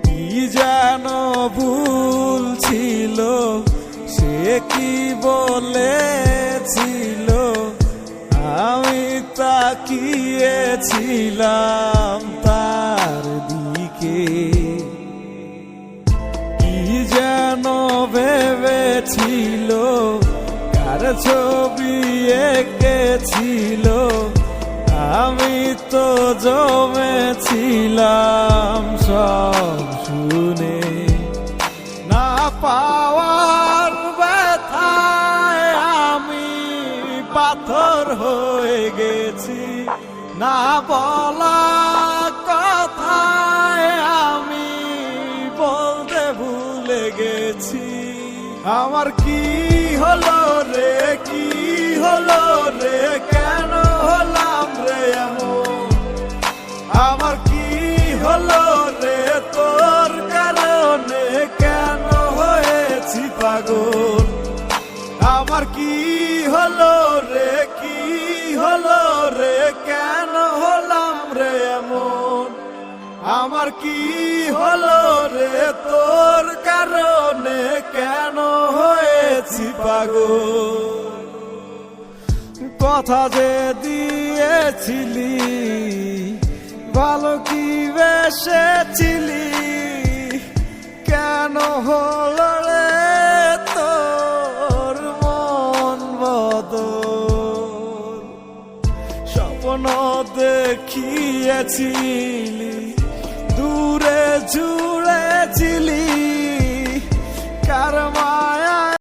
কি যেন ভুল ছিল, সে কি বলেছিল, আমি তাকিয়েছিলাম তার দিকে। কি যেন ভেবেছিল, কার ছবি এঁকেছিল, আমি তো জমেছিলাম সব শুনে। না পাওয়ার ব্যথায় আমি পাথর হয়ে গেছি, না বলা কথায় আমি বলতে ভুলে গেছি। আমার কি হলো রে, কি হলো রে, কেন হলাম রে এমন? আমার কি হলো রে তোর কারণে, কেন হয়েছি পাগল? আমার কি হলো রে, কি হলো রে, কেন হলাম রে এমন? আমার কি হলো রে তোর কারণে, কেন হয়েছি পাগল? কথা যে দিয়েছিলি, ভালো কি বেসেছিলি, কেন হলো রে তোর মন বদল? স্বপ্ন দেখিয়েছিলি দূর